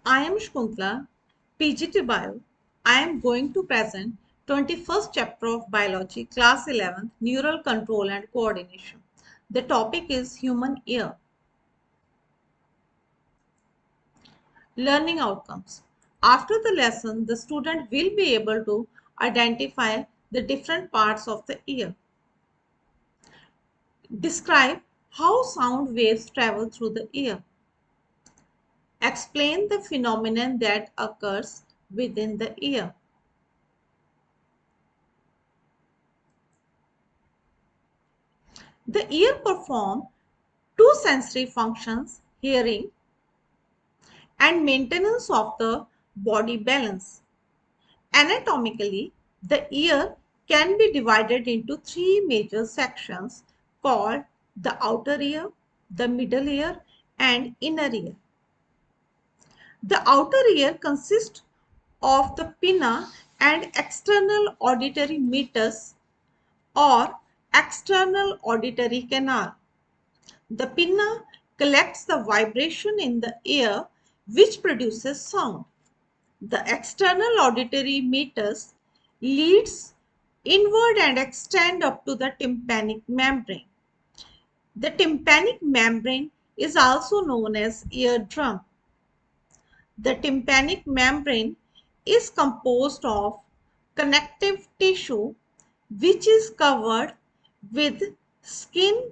I am Shkuntla, PGT Bio. I am going to present 21st chapter of Biology, class 11th, Neural Control and Coordination. The topic is human ear. Learning outcomes. After the lesson, the student will be able to identify the different parts of the ear. Describe how sound waves travel through the ear. Explain the phenomenon that occurs within the ear. The ear performs two sensory functions: hearing and maintenance of the body balance. Anatomically, the ear can be divided into three major sections called the outer ear, the middle ear, and inner ear. The outer ear consists of the pinna and external auditory meatus or external auditory canal. The pinna collects the vibration in the ear which produces sound. The external auditory meatus leads inward and extend up to the tympanic membrane. The tympanic membrane is also known as eardrum. The tympanic membrane is composed of connective tissue which is covered with skin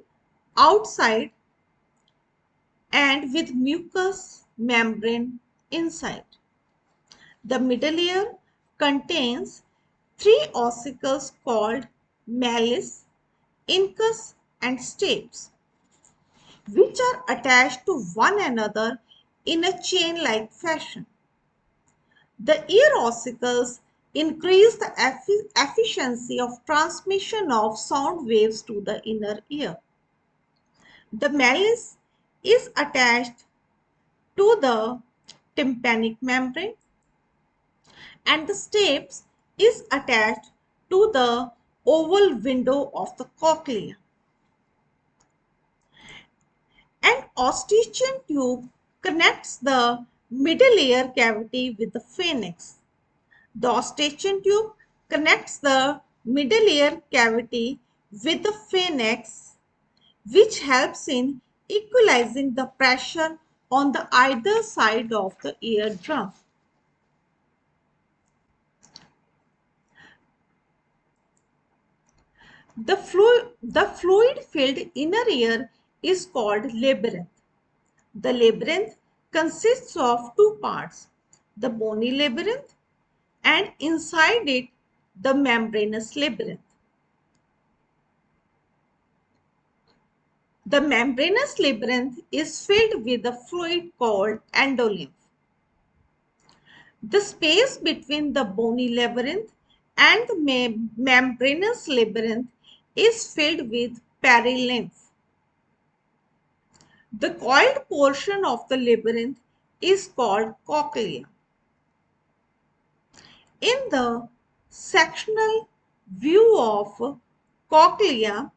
outside and with mucous membrane inside. The middle ear contains three ossicles called malleus, incus, and stapes, which are attached to one another in a chain-like fashion. The ear ossicles increase the efficiency of transmission of sound waves to the inner ear. The malleus is attached to the tympanic membrane and the stapes is attached to the oval window of the cochlea. An Eustachian tube connects the middle ear cavity with the pharynx. The Eustachian tube connects the middle ear cavity with the pharynx, which helps in equalizing the pressure on the either side of the eardrum. The fluid-filled inner ear is called labyrinth. The labyrinth consists of two parts, the bony labyrinth and inside it the membranous labyrinth. The membranous labyrinth is filled with a fluid called endolymph. The space between the bony labyrinth and the membranous labyrinth is filled with perilymph. The coiled portion of the labyrinth is called cochlea. In the sectional view of cochlea,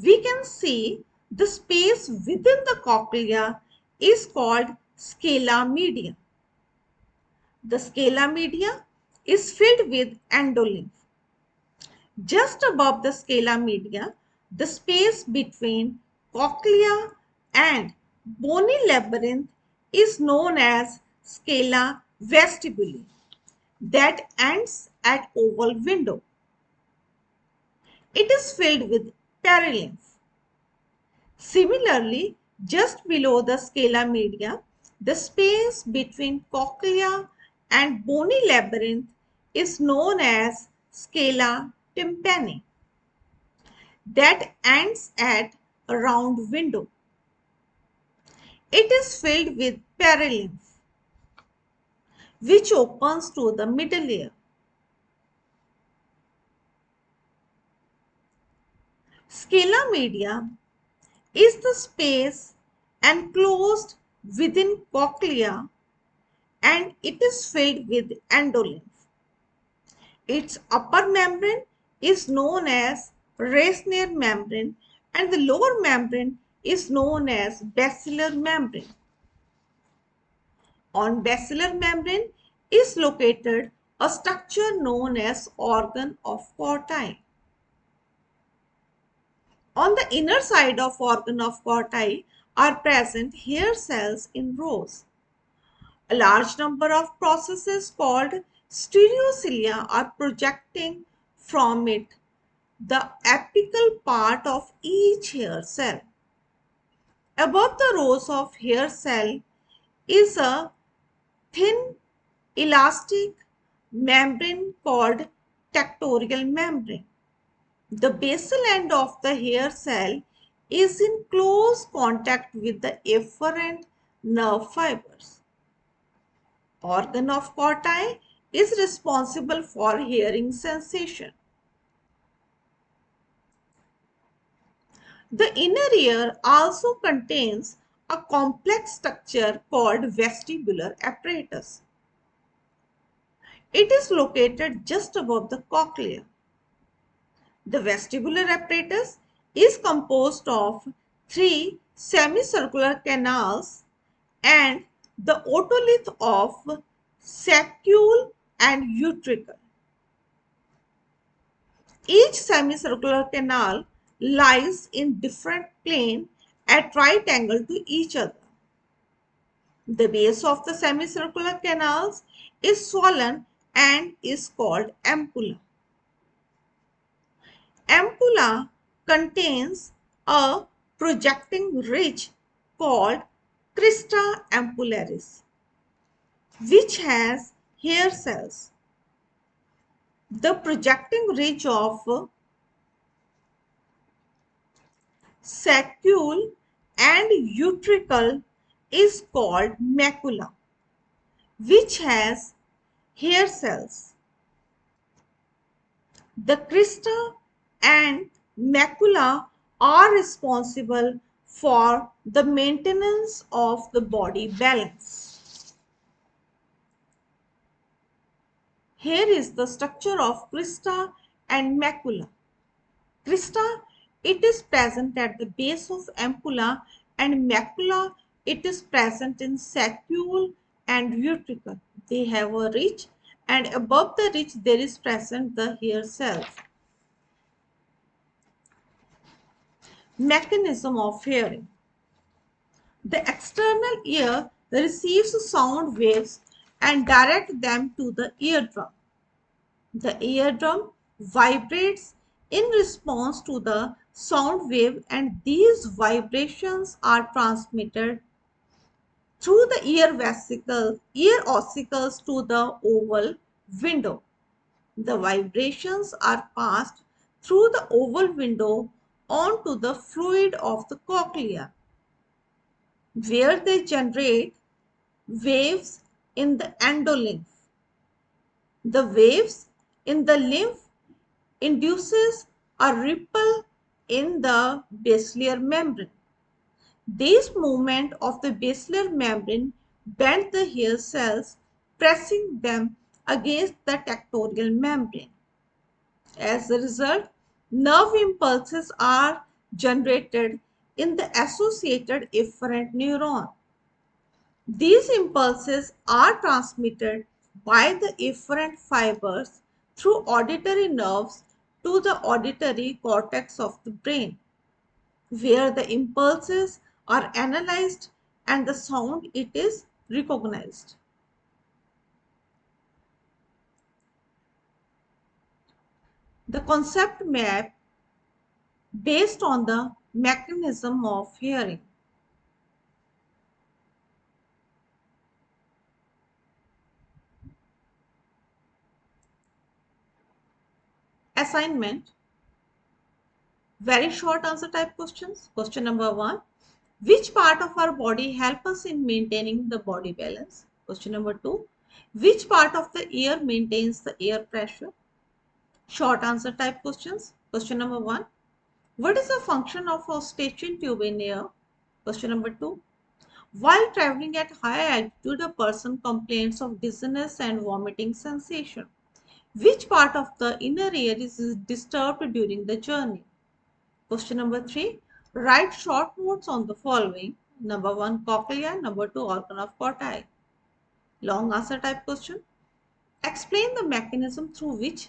we can see the space within the cochlea is called scala media. The scala media is filled with endolymph. Just above the scala media, the space between cochlea and bony labyrinth is known as scala vestibuli that ends at oval window. It is filled with perilymph. Similarly, just below the scala media, the space between cochlea and bony labyrinth is known as scala tympani that ends at a round window. It is filled with perilymph, which opens to the middle ear. Scala media is the space enclosed within cochlea and it is filled with endolymph. Its upper membrane is known as Reissner membrane and the lower membrane is known as basilar membrane. On basilar membrane is located a structure known as organ of Corti. On the inner side of organ of Corti are present hair cells in rows. A large number of processes called stereocilia are projecting from it the apical part of each hair cell. Above the rows of hair cell is a thin elastic membrane called tectorial membrane. The basal end of the hair cell is in close contact with the efferent nerve fibers. Organ of Corti is responsible for hearing sensation. The inner ear also contains a complex structure called vestibular apparatus. It is located just above the cochlea. The vestibular apparatus is composed of three semicircular canals and the otolith of saccule and utricle. Each semicircular canal lies in different plane at right angle to each other. The base of the semicircular canals is swollen and is called ampulla. Ampulla contains a projecting ridge called crista ampullaris, which has hair cells. The projecting ridge of saccule and utricle is called macula, which has hair cells. The crista and macula are responsible for the maintenance of the body balance. Here is the structure of crista and macula. Crista, it is present at the base of ampulla, and macula, it is present in saccule and utricle. They have a ridge, and above the ridge there is present the hair cells. Mechanism of hearing. The external ear receives sound waves and directs them to the eardrum. The eardrum vibrates in response to the sound wave, and these vibrations are transmitted through the ear ossicles to the oval window. The vibrations are passed through the oval window onto the fluid of the cochlea, where they generate waves in the endolymph. The waves in the lymph induces a ripple in the basilar membrane. This movement of the basilar membrane bend the hair cells, pressing them against the tectorial membrane. As a result, nerve impulses are generated in the associated efferent neuron. These impulses are transmitted by the efferent fibers through auditory nerves to the auditory cortex of the brain, where the impulses are analyzed and the sound it is recognized. The concept map based on the mechanism of hearing. Assignment. Very short answer type questions. Question number 1. Which part of our body help us in maintaining the body balance? Question number 2. Which part of the ear maintains the air pressure? Short answer type questions. Question number 1. What is the function of a eustachian tube in air? Question number 2. While traveling at high altitude, a person complains of dizziness and vomiting sensation. Which part of the inner ear is disturbed during the journey? Question number 3. Write short notes on the following. Number 1, cochlea. Number 2, organ of Corti. Long answer type question. Explain the mechanism through which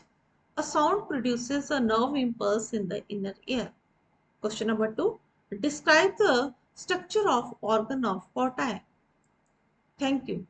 a sound produces a nerve impulse in the inner ear. Question number 2. Describe the structure of organ of Corti. Thank you.